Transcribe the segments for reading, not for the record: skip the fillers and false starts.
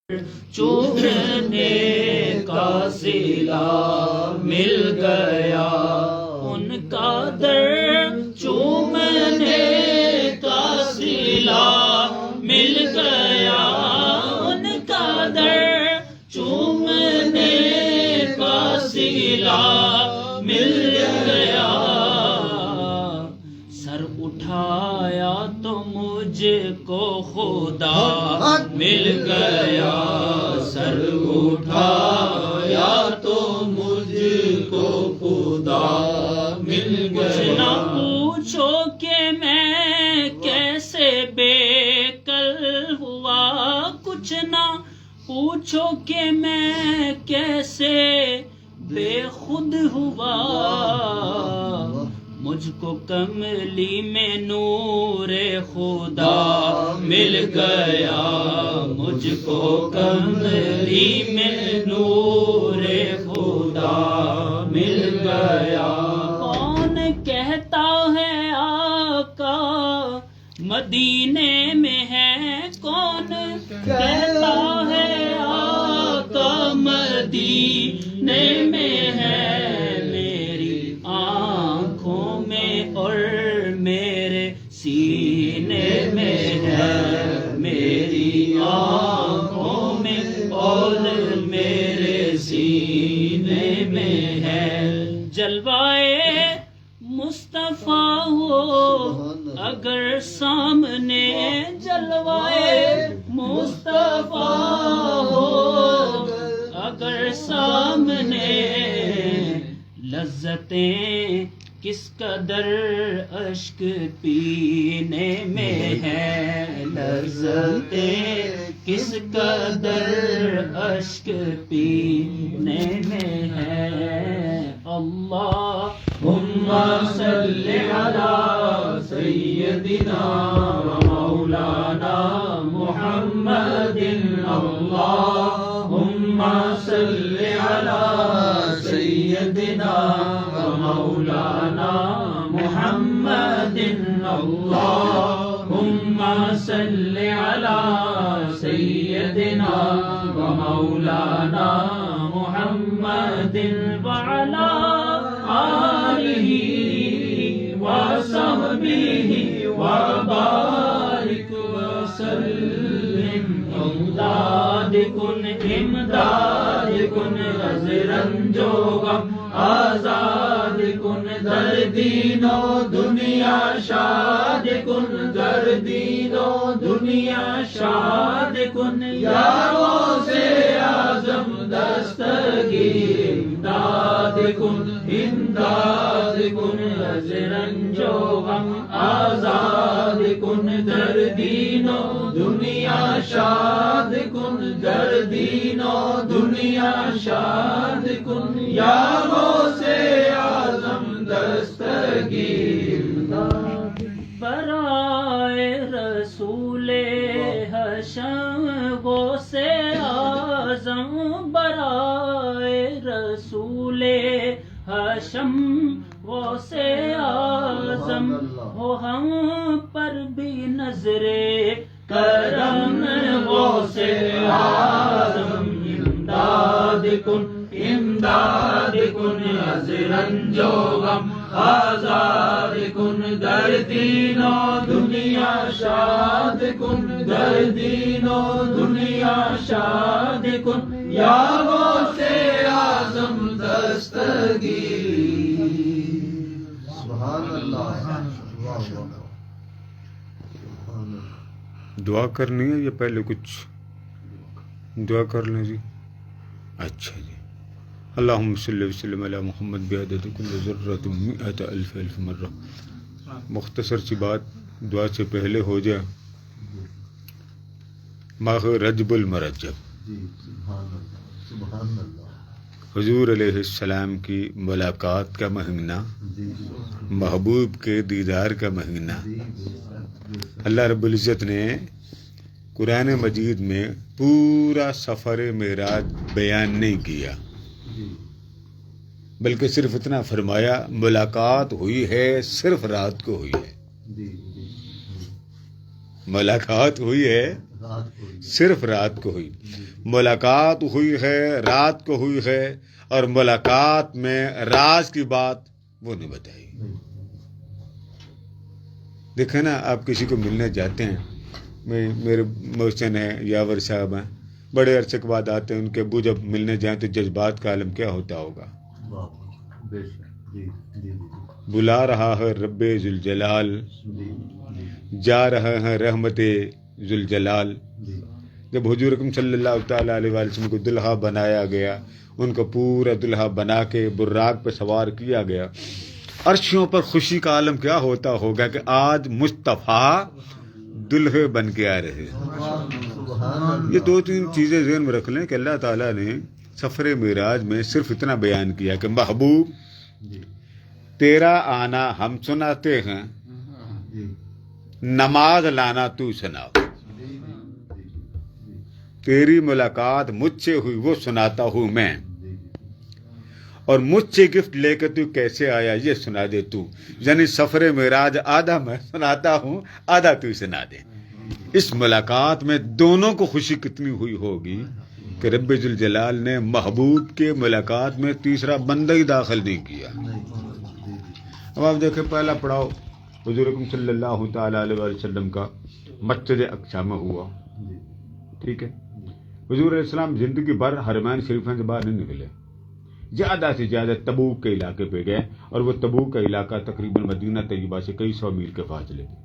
چومنے کا صلہ مل گیا، ان کا در چومنے کا صلہ مل گیا، ان کا در چومنے کا صلہ مل گیا، سر اٹھایا تو مجھ کو خدا مل گیا، سر اٹھایا تو مجھ کو خدا مل گیا، نہ پوچھو کہ میں کیسے بے کل ہوا، کچھ نہ پوچھو کہ میں کیسے بے خود ہوا، مجھ کو کملی میں نور خدا مل گیا، مجھ کو کملی میں نور خدا مل گیا، کون کہتا ہے آقا مدینے میں ہے، کون کہتا ہے آقا مدینے میں ہے، میری آنکھوں میں اور میرے سینے میں ہے، میری آنکھوں میں اور میرے سینے میں ہے، جلوائے مصطفیٰ ہو اگر سامنے، جلوائے مصطفیٰ ہو اگر سامنے، لذتیں کس قدر اشک پینے میں ہے، لذتیں کس قدر اشک پینے میں ہے، اللہم صلی علی سیدنا و مولانا محمد، اللہم صلی علی سیدنا و مولانا محمد، اللہم صلی علی سیدنا و مولانا محمد وعلی آلہ وصحبہ وبارک وسلم، امداد کن حضرن جو غم آزاد کن، در دین و دنیا شاد کن، در دین و دنیا شاد کن، یا غوث اعظم دستگیر امداد کن، امداد کن، حضرن جو غم آزاد کن، در دین و دنیا شاد کن، در دین و دنیا شاد کن، یا غوث اعظم دستگیر برائے رسول حشم غوث اعظم، برائے رسول حشم غوث اعظم، ہو ہم پر بھی نظر کرم غوث اعظم، امداد کن، امداد کن، حضرن جو غم آزاد کن، در دین و دنیا شاد کن، در دین و دنیا شاد کن، یا غوث اعظم دستگیر، سبحان اللہ۔ دعا کرنی ہے یا پہلے کچھ دعا کر لیں جی؟ اچھا جی، اللہم صلی وسلم علی محمد بعدد کل ذرۃ مئۃ الف الف مرہ، مختصر سی بات دعا سے پہلے ہو جائے، ماہ رجب المرجب، حضور علیہ السلام کی ملاقات کا مہینہ، محبوب کے دیدار کا مہینہ، اللہ رب العزت نے قرآن مجید میں پورا سفر معراج بیان نہیں کیا، بلکہ صرف اتنا فرمایا ملاقات ہوئی ہے، صرف رات کو ہوئی ہے، ملاقات ہوئی ہے صرف رات کو ہوئی، ملاقات ہوئی ہے رات کو ہوئی ہے اور ملاقات میں راز کی بات وہ نہیں بتائی. دیکھیں نا آپ کسی کو ملنے جاتے ہیں, میرے محسن ہیں یاور صاحب ہیں, بڑے عرصے کے بعد آتے ہیں, ان کے ابو جب ملنے جائیں تو جذبات کا عالم کیا ہوتا ہوگا. بلا رہا ہے رب ذوالجلال, جا رہے ہیں رحمت ذوالجلال. جب حضور اکرم صلی اللہ تعالیٰ علیہ وسلم کو دلہا بنایا گیا, ان کو پورا دلہا بنا کے براق پہ سوار کیا گیا, عرشوں پر خوشی کا عالم کیا ہوتا ہوگا کہ آج مصطفیٰ دلہے بن کے آ رہے ہیں. یہ 2-3 چیزیں ذہن میں رکھ لیں کہ اللہ تعالیٰ نے سفر معراج میں صرف اتنا بیان کیا کہ محبوب تیرا آنا ہم سناتے ہیں, نماز لانا تو سنا. تیری ملاقات مجھ سے ہوئی وہ سناتا ہوں میں, اور مجھ سے گفٹ لے کے تو کیسے آیا یہ سنا دے تو. یعنی سفر معراج آدھا میں سناتا ہوں, آدھا تو سنا دے. اس ملاقات میں دونوں کو خوشی کتنی ہوئی ہوگی کہ رب ذوالجلال نے محبوب کے ملاقات میں تیسرا بندہ ہی داخل نہیں کیا. اب آپ دیکھیں پہلا پڑاؤ حضور اکرم صلی اللہ تعالیٰ علیہ وسلم کا مسجد اقصی میں ہوا. ٹھیک ہے, حضور علیہ السلام زندگی بھر حرمین شریفین سے باہر نہیں نکلے, زیادہ سے زیادہ تبوک کے علاقے پہ گئے, اور وہ تبوک کا علاقہ تقریباً مدینہ طیبہ سے کئی 100 میل کے فاصلے پہ.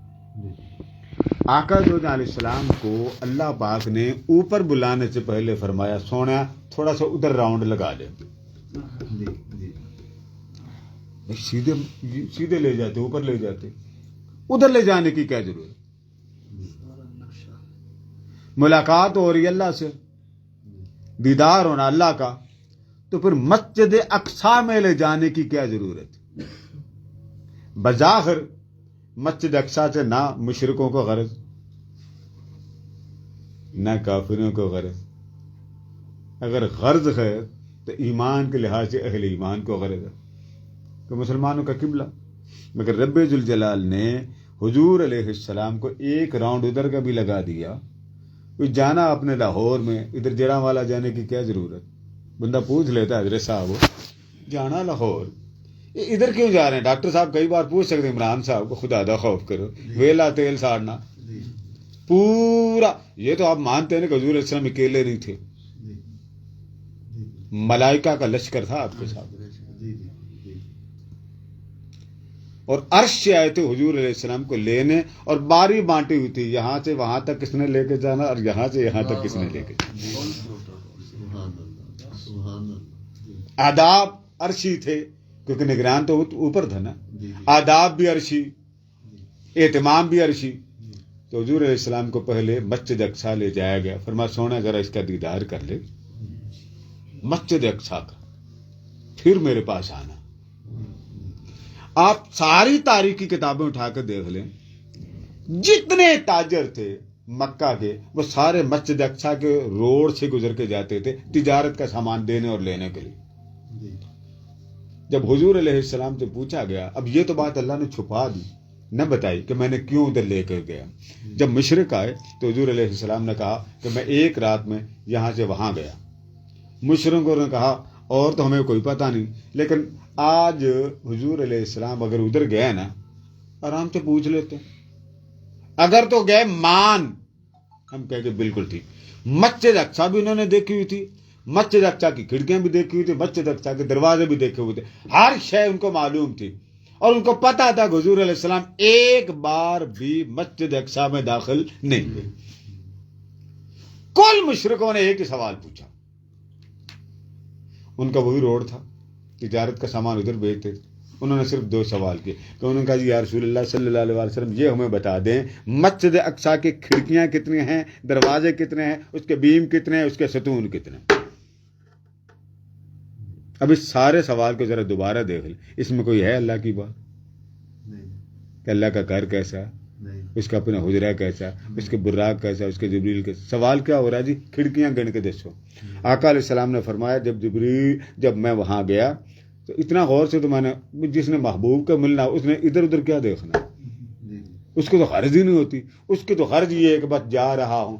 آقا جو علیہ السلام کو اللہ پاک نے اوپر بلانے سے پہلے فرمایا سونا تھوڑا سا ادھر راؤنڈ لگا لے. سیدھے لے جاتے, اوپر لے جاتے, ادھر لے جانے کی کیا ضرورت. ملاقات ہو رہی اللہ سے, دیدار ہونا اللہ کا, تو پھر مسجد اقصی میں لے جانے کی کیا ضرورت. بظاہر مسجد اقصی سے نہ مشرکوں کو غرض, نہ کافروں کو غرض. اگر غرض ہے تو ایمان کے لحاظ سے اہل ایمان کو غرض ہے کہ مسلمانوں کا قبلہ. مگر رب ذوالجلال نے حضور علیہ السلام کو ایک راؤنڈ ادھر کا بھی لگا دیا. جانا اپنے لاہور میں, ادھر جڑا والا جانے کی کیا ضرورت. بندہ پوچھ لیتا حضرت صاحب جانا لاہور, ادھر کیوں جا رہے ہیں. ڈاکٹر صاحب کئی بار پوچھ سکتے عمران صاحب کو خدا دا خوف کرو, ویلا تیل ساڑنا پورا. یہ تو آپ مانتے ہیں نا کہ حضور علیہ السلام اکیلے نہیں تھے, ملائکہ کا لشکر تھا آپ کے ساتھ, اور عرش سے آئے تھے حضور علیہ السلام کو لینے, اور باری بانٹی ہوئی تھی, یہاں سے وہاں تک کس نے لے کے جانا اور یہاں سے یہاں تک کس نے لے کے جانا. آداب عرشی تھے کیونکہ نگران تو اوپر تھا نا, آداب بھی عرشی, اہتمام بھی عرشی. تو حضور علیہ السلام کو پہلے مسجد اقصی لے جایا گیا, فرمایا سونا ذرا اس کا دیدار کر لے مسجد اقصی کا, پھر میرے پاس آنا. آپ ساری تاریخی کتابیں اٹھا کر دیکھ لیں, جتنے تاجر تھے مکہ کے وہ سارے مسجد اقصی کے روڈ سے گزر کے جاتے تھے تجارت کا سامان دینے اور لینے کے لیے. جب حضور علیہ السلام سے پوچھا گیا, اب یہ تو بات اللہ نے چھپا دی, نہ بتائی کہ میں نے کیوں ادھر لے کر گیا. جب مشرک آئے تو حضور علیہ السلام نے کہا کہ میں ایک رات میں یہاں سے وہاں گیا. مشرکوں نے کہا اور تو ہمیں کوئی پتہ نہیں, لیکن آج حضور علیہ السلام اگر ادھر گئے نا آرام سے پوچھ لیتے, اگر تو گئے مان, ہم کہہ کہ بالکل ٹھیک. مسجد اقصی بھی انہوں نے دیکھی ہوئی تھی, مسجد اقصی کی کھڑکیاں بھی دیکھی ہوئی تھی, مسجد اقصی کے دروازے بھی دیکھے ہوئے تھے, ہر شے ان کو معلوم تھی, اور ان کو پتا تھا کہ حضور علیہ السلام ایک بار بھی مسجد اقصی میں داخل نہیں ہوئے. کل مشرکوں نے ایک ہی سوال پوچھا, ان کا وہی روڈ تھا, تجارت کا سامان ادھر بیچتے تھے. انہوں نے صرف 2 سوال کیے کہ انہوں نے کہا یا رسول اللہ صلی اللہ علیہ وسلم یہ ہمیں بتا دیں مسجد اقصی کی کھڑکیاں کتنی ہیں, دروازے کتنے ہیں, اس کے بیم کتنے ہیں, اس کے ستون کتنے ہیں. اب اس سارے سوال کو ذرا دوبارہ دیکھ لیں, اس میں کوئی ہے اللہ کی بات کہ اللہ کا گھر کیسا, اس کا اپنا حجرہ کیسا, اس کے براق کیسا, اس کے جبریل کیسا. سوال کیا ہو رہا ہے جی, کھڑکیاں گن کے دیکھو. آقا علیہ السلام نے فرمایا جب میں وہاں گیا تو اتنا غور سے تو میں نے, جس نے محبوب کا ملنا اس نے ادھر ادھر کیا دیکھنا, اس کو تو غرض ہی نہیں ہوتی. اس کی تو غرض یہ ہے کہ بس جا رہا ہوں,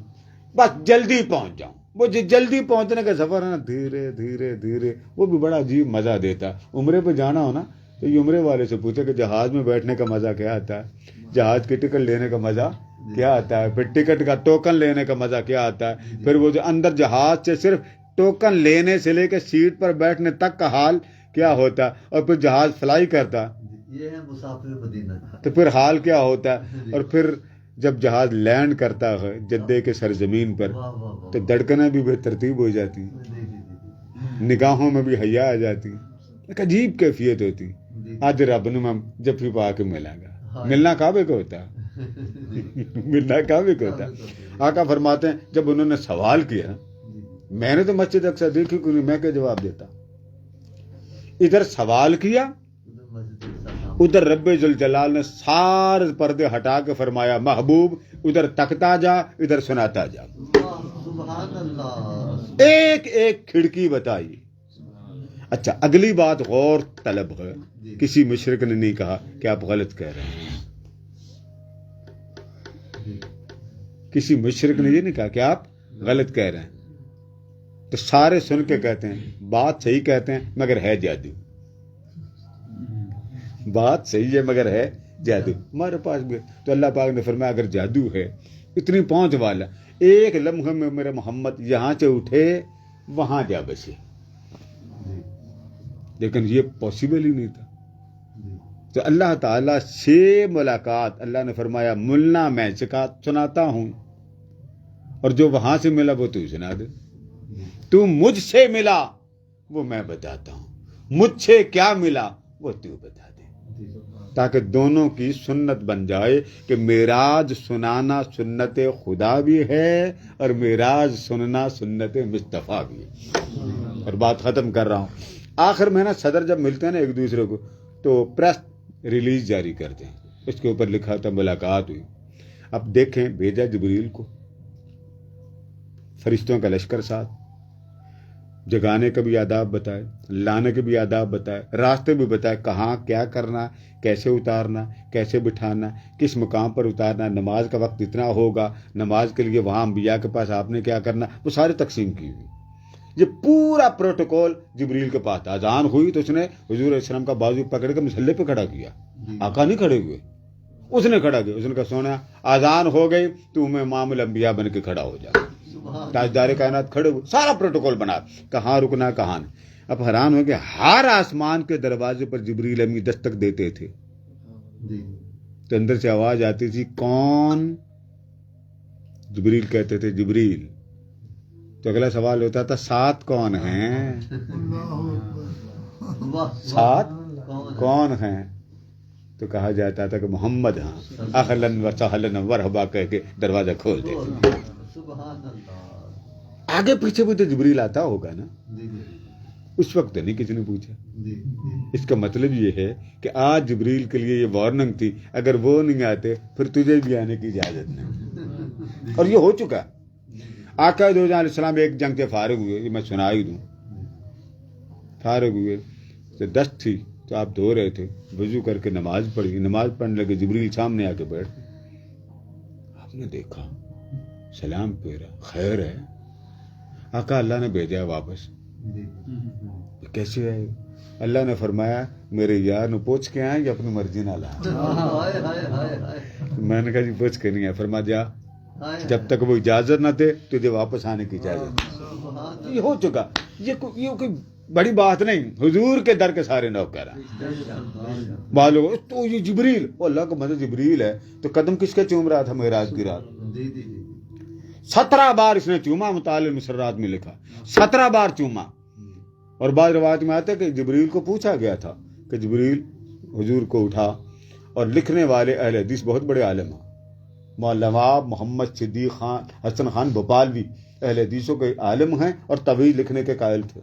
بس جلدی پہنچ جاؤں, وہ جلدی پہنچنے کا سفر ہے نا، دھیرے دھیرے دھیرے، وہ بھی بڑا عجیب مزہ دیتا. عمرے پہ جانا ہو نا تو یہ عمرے والے سے پوچھے کہ جہاز میں بیٹھنے کا مزہ کیا آتا ہے، جہاز کی ٹکٹ لینے کا مزہ کیا آتا ہے، پھر ٹکٹ کا ٹوکن لینے کا مزہ کیا آتا ہے، پھر وہ جو اندر جہاز سے صرف ٹوکن لینے سے لے کے سیٹ پر بیٹھنے تک کا حال کیا ہوتا ہے، اور پھر جہاز فلائی کرتا یہ ہے مسافر مدینہ. تو پھر حال کیا ہوتا ہے، اور پھر جب جہاز لینڈ کرتا ہے جدے کے سرزمین پر واہ واہ واہ. تو دھڑکنیں بھی بے ترتیب ہو جاتی، نگاہوں میں بھی حیا آ جاتی، ایک عجیب کیفیت ہوتی. آج رب نے جب بھی پا کے ملا گا، ملنا کعبے کو ہوتا ہے، ملنا کعبے کو ہوتا ہے. آقا فرماتے ہیں جب انہوں نے سوال کیا، میں نے تو مسجد اقصی دیکھی کوئی نہیں، میں کیا جواب دیتا. ادھر سوال کیا، ادھر رب ذوالجلال نے سارے پردے ہٹا کے فرمایا محبوب ادھر تکتا جا، ادھر سناتا جا. سبحان اللہ. ایک ایک کھڑکی بتائی. اچھا اگلی بات غور طلب ہے، کسی مشرک نے نہیں کہا کہ آپ غلط کہہ رہے ہیں. کسی مشرک نے یہ نہیں کہا کہ آپ غلط کہہ رہے ہیں. تو سارے سن کے کہتے ہیں بات صحیح کہتے ہیں مگر ہے جادو، بات صحیح ہے مگر ہے جادو. ہمارے پاس بھی تو اللہ پاک نے فرمایا اگر جادو ہے اتنی پہنچ والا، ایک لمحے میں میرے محمد یہاں سے اٹھے وہاں جا بسے، لیکن یہ پاسبل ہی نہیں تھا. تو اللہ تعالیٰ سے ملاقات، اللہ نے فرمایا ملنا میں سناتا ہوں، اور جو وہاں سے ملا وہ تو سنا دے. تو مجھ سے ملا وہ میں بتاتا ہوں، مجھ سے کیا ملا وہ تو بتا دے، تاکہ دونوں کی سنت بن جائے کہ معراج سنانا سنت خدا بھی ہے اور معراج سننا سنت مصطفیٰ بھی ہے. اور بات ختم کر رہا ہوں. آخر میں نا صدر جب ملتے ہیں نا ایک دوسرے کو تو پریس ریلیز جاری کرتے ہیں، اس کے اوپر لکھا تھا ملاقات ہوئی. اب دیکھیں بھیجا جبریل کو، فرشتوں کا لشکر ساتھ، جگانے کا بھی آداب بتائے، لانے کے بھی آداب بتائے، راستے بھی بتائے، کہاں کیا کرنا، کیسے اتارنا، کیسے بٹھانا، کس مقام پر اتارنا، نماز کا وقت اتنا ہوگا، نماز کے لیے وہاں انبیاء کے پاس آپ نے کیا کرنا، وہ سارے تقسیم کی ہوئی. یہ پورا پروٹوکول جبریل کے پاس. اذان ہوئی تو اس نے حضور علیہ السلام کا بازو پکڑ کے مسلح پہ کھڑا کیا. آقا نہیں کھڑے ہوئے، اس نے کھڑا کیا. اس نے کہا سونا اذان ہو گئی تو میں امام الانبیاء بن کے کھڑا ہو جا. تاجدار کائنات کھڑے ہوئے، سارا پروٹوکول بنا، کہاں رکنا کہاں نہیں. اب حیران ہو کہ ہر آسمان کے دروازے پر جبریل امی دستک دیتے تھے تو اندر سے آواز آتی تھی کون؟ جبریل کہتے تھے جبریل. تو اگلا سوال ہوتا تھا ساتھ کون ہیں؟ ساتھ کون ہیں؟ تو کہا جاتا تھا کہ محمد ہاں، اہلن و سہلن مرحبا کہہ کے دروازہ کھول دیتے. آگے پیچھے بھی تو جبریل آتا ہوگا نا، اس وقت نہیں کسی نے پوچھا. اس کا مطلب یہ ہے کہ آج جبریل کے لیے یہ وارننگ تھی، اگر وہ نہیں آتے پھر تجھے بھی آنے کی اجازت نہیں. اور یہ ہو چکا. آقا دو جہاں علیہ السلام ایک جنگ سے فارغ ہوئے، یہ میں سنا ہی دوں. فارغ ہوئے تو دست تھی تو آپ دھو رہے تھے، وضو کر کے نماز پڑھی، نماز پڑھنے لگے، جبریل سامنے آ کے بیٹھ. آپ نے دیکھا، سلام پھیرا، خیر ہے. آقا اللہ نے بھیجا واپس. کیسے آئے؟ اللہ نے فرمایا میرے یار نے پوچھ کے آئے یا اپنی مرضی نہ لا. میں نے کہا جی پوچھ کے نہیں ہے. فرما جا جب تک وہ اجازت نہ دے تجھے واپس آنے کی اجازت. یہ ہو چکا، یہ کوئی بڑی بات نہیں. حضور کے در کے سارے نوکر ہیں. معلوم تو یہ جبریل، وہ اللہ کا مدد جبریل ہے تو قدم کس کے چوم رہا تھا معراج کی رات؟ 17 بار اس نے چوما. مطالع المسرات میں لکھا 17 بار چوما. اور بعض روایت میں آتا ہے کہ جبریل کو پوچھا گیا تھا کہ جبریل حضور کو اٹھا. اور لکھنے والے اہل حدیث بہت بڑے عالم ہیں. مولانا محمد صدیق خان حسن خان بھوپالوی اہل حدیثوں کے عالم ہیں اور طویل لکھنے کے قائل تھے.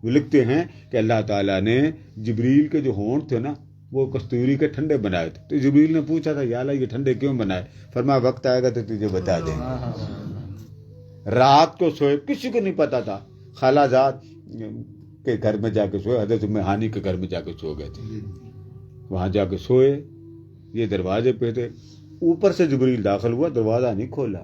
وہ لکھتے ہیں کہ اللہ تعالیٰ نے جبریل کے جو ہونٹ تھے نا وہ کستوری کے ٹھنڈے بنائے تھے. تو جبریل نے پوچھا تھا یا اللہ یہ ٹھنڈے کیوں بنائے؟ فرمایا وقت آئے گا تو تجھے بتا دیں گے. رات کو سوئے، کسی کو نہیں پتا تھا. خالہ زاد کے گھر میں جا کے سوئے، حضرت ام ہانی کے گھر میں جا کے سو گئے تھے. وہاں جا کے سوئے، یہ دروازے پہ تھے. اوپر سے جبریل داخل ہوا، دروازہ نہیں کھولا.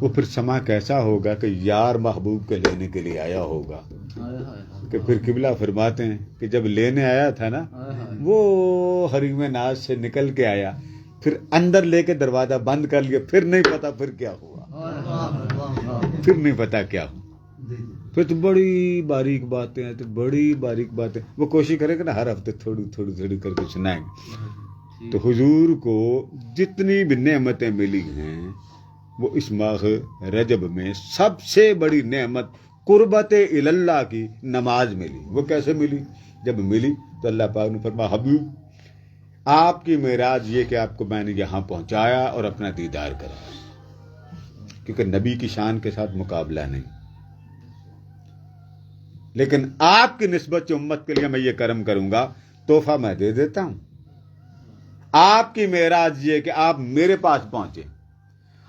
وہ پھر سما کیسا ہوگا کہ یار محبوب کے لینے کے لیے آیا ہوگا کہ پھر قبلہ فرماتے ہیں کہ جب لینے آیا تھا نا وہ حریم ناز سے نکل کے آیا، پھر اندر لے کے دروازہ بند کر لیا، پھر نہیں پتا پھر کیا ہوا، پھر نہیں پتا کیا ہوا۔ پھر تو بڑی باریک باتیں ہیں، تو بڑی باریک باتیں وہ کوشش کرے کہ نا ہر ہفتے تھوڑی تھوڑی تھوڑی کر کے سنائیں گے۔ تو حضور کو جتنی بھی نعمتیں ملی ہیں وہ اس ماہ رجب میں سب سے بڑی نعمت قربت اللہ کی نماز ملی۔ وہ کیسے ملی؟ جب ملی تو اللہ پاک نے فرمایا حبیب آپ کی معراج یہ کہ آپ کو میں نے یہاں پہنچایا اور اپنا دیدار کرایا، کیونکہ نبی کی شان کے ساتھ مقابلہ نہیں، لیکن آپ کی نسبت سے امت کے لیے میں یہ کرم کروں گا، تحفہ میں دے دیتا ہوں۔ آپ کی معراج یہ کہ آپ میرے پاس پہنچے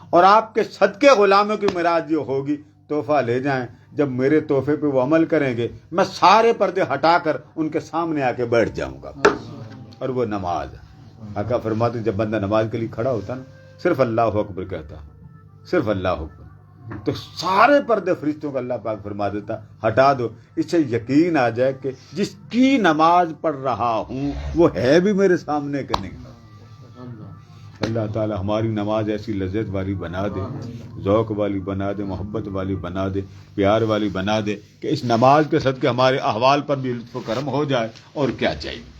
اور آپ کے صدقے غلاموں کی معراج یہ ہوگی، تحفہ لے جائیں، جب میرے تحفے پہ وہ عمل کریں گے میں سارے پردے ہٹا کر ان کے سامنے آ کے بیٹھ جاؤں گا، اور وہ نماز ہے۔ آقا فرماتے جب بندہ نماز کے لیے کھڑا ہوتا نا، صرف اللہ اکبر کہتا، صرف اللہ اکبر، تو سارے پردے فرشتوں کا اللہ پاک فرما دیتا ہٹا دو، اس سے یقین آ جائے کہ جس کی نماز پڑھ رہا ہوں وہ ہے بھی میرے سامنے کہ نہیں۔ اللہ تعالی ہماری نماز ایسی لذت والی بنا دے، ذوق والی بنا دے، محبت والی بنا دے، پیار والی بنا دے کہ اس نماز کے صدقے ہمارے احوال پر بھی لطف و کرم ہو جائے، اور کیا چاہیے۔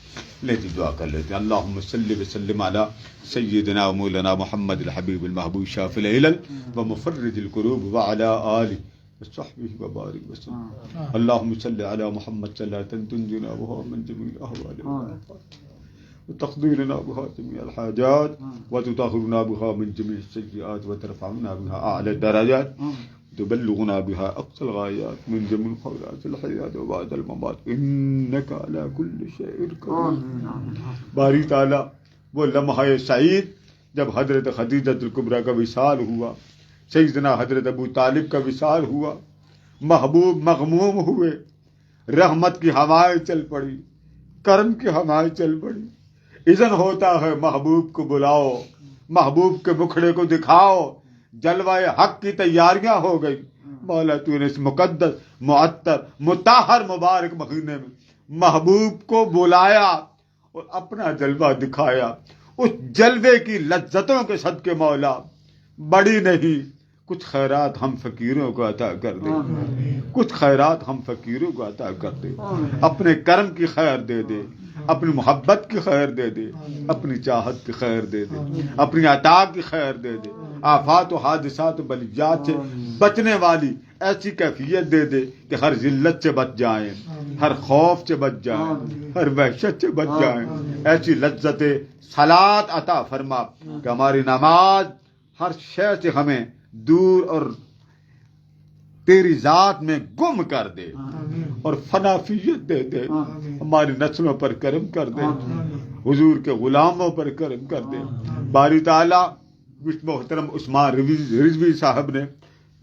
لیتی دعا کر لیتے ہیں۔ اللہم صلی وسلم علی سیدنا و مولانا محمد الحبیب المحبوب شافی العلل و مفرج الکروب وعلی آلہ وصحبہ وبارک وسلم۔ اللہم صلی علی محمد صلاۃ تنجینا بہا من جمیع الاحوال وتقضي لنا بها جميع الحاجات وتطهرنا بها من جميع السيئات وترفعنا بها أعلى الدرجات تبلغنا بها أقصى الغايات من جميع الخيرات الحياة وبعد الممات إنك على كل شيء قدير۔ باری تعالیٰ وہ لمحہ سعید جب حضرت خدیجہ الکبریٰ کا وصال ہوا، سیدنا حضرت ابو طالب کا وصال ہوا، محبوب مغموم ہوئے، رحمت کی ہوائیں چل پڑی، کرم کی ہوائیں چل پڑی، اذن ہوتا ہے محبوب کو بلاؤ، محبوب کے مکھڑے کو دکھاؤ، جلوہ حق کی تیاریاں ہو گئی۔ مولا تو نے اس مقدس معطر مطہر مبارک مہینے میں محبوب کو بلایا اور اپنا جلوہ دکھایا۔ اس جلوے کی لذتوں کے صدقے مولا بڑی نہیں، کچھ خیرات ہم فقیروں کو عطا کر دے، کچھ خیرات ہم فقیروں کو عطا کر دے، اپنے کرم کی خیر دے دے، اپنی محبت کی خیر دے دے، اپنی چاہت کی خیر دے دے، اپنی عطا کی خیر دے دے، آفات و حادثات و بلیات سے بچنے والی ایسی کیفیت دے دے کہ ہر ذلت سے بچ جائیں، ہر خوف سے بچ جائیں، ہر وحشت سے بچ جائیں، ایسی لذت صلات عطا فرما کہ ہماری نماز ہر شے سے ہمیں دور اور تیری ذات میں گم کر دے اور فنافیت دے دے، ہماری نسلوں پر کرم کر دے، حضور کے غلاموں پر کرم کر دے۔ باری تعالیٰ محترم عثمان رضوی صاحب نے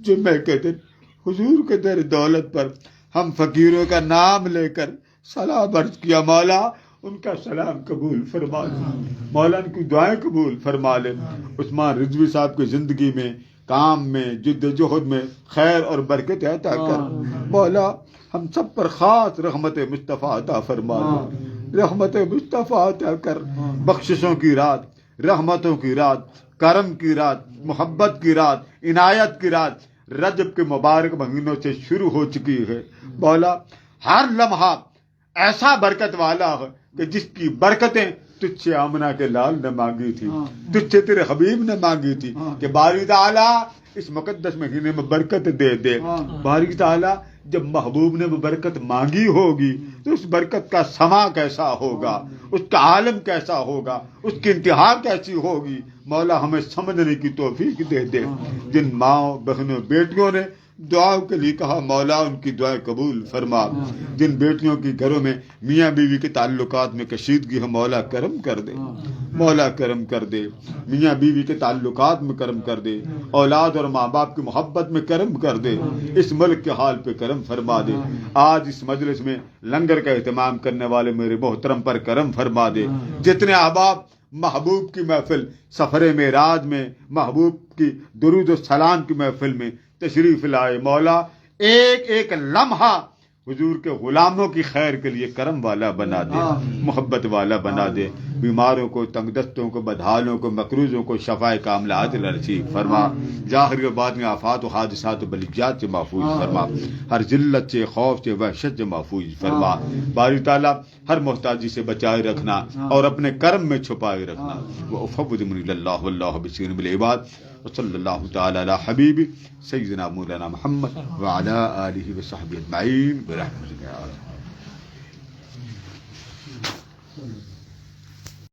جمعے کے دن حضور کے در دولت پر ہم فقیروں کا نام لے کر سلام عرض کیا، مولا ان کا سلام قبول فرما لے، مولا ان کی دعائیں قبول فرما لے، عثمان رضوی صاحب کی زندگی میں، کام میں، جد جہد میں خیر اور برکت عطا کر، مولا ہم سب پر خاص رحمت مصطفیٰ عطا فرما دے، رحمت مصطفیٰ عطا کر۔ بخششوں کی رات، رحمتوں کی رات، کرم کی رات، محبت کی رات، عنایت کی رات رجب کے مبارک مہینوں سے شروع ہو چکی ہے، مولا ہر لمحہ ایسا برکت والا ہے کہ جس کی برکتیں تجھ سے آمنہ کے لال نے مانگی تھی، تجھ سے تیرے حبیب نے مانگی تھی کہ باری تعالیٰ اس مقدس مہینے میں برکت دے دے۔ باری تعالیٰ جب محبوب نے وہ برکت مانگی ہوگی تو اس برکت کا سما کیسا ہوگا، اس کا عالم کیسا ہوگا، اس کی انتہا کیسی ہوگی، مولا ہمیں سمجھنے کی توفیق دے دے۔ جن ماں بہنوں بیٹیوں نے دعاؤں کے لیے کہا، مولا ان کی دعائیں قبول فرما۔ جن بیٹیوں کی گھروں میں میاں بیوی کے تعلقات میں کشیدگی ہے، مولا کرم کر دے، مولا کرم کر دے، میاں بیوی کے تعلقات میں کرم کر دے، اولاد اور ماں باپ کی محبت میں کرم کر دے، اس ملک کے حال پہ کرم فرما دے۔ آج اس مجلس میں لنگر کا اہتمام کرنے والے میرے محترم پر کرم فرما دے۔ جتنے احباب محبوب کی محفل سفر معراج میں محبوب کی کی درود و سلام کی محفل میں تشریف لائے. مولا ایک ایک لمحہ حضور کے غلاموں کی خیر کے لیے کرم والا بنا دے, محبت والا بنا دے. بیماروں کو, تنگ دستوں کو, بدحالوں کو, مقروضوں کو شفائے کاملہ عاجل نصیب فرما. ظاہر و باطنی آفات و حادثات و بلیجات سے محفوظ فرما. ہر ذلت سے, خوف سے, وحشت سے محفوظ فرما. باری تعالیٰ ہر محتاجی سے بچائے رکھنا اور اپنے کرم میں چھپائے رکھنا. وَأُفَوِّضُ أَمْرِي إِلَى اللَّهِ وَاللَّهُ بَصِيرٌ بِالْعِبَادِ. وصلی اللہ تعالی علی حبیب سیدنا مولانا محمد وعلی آلہ وصحبہ اجمعین برحمتک یا رب.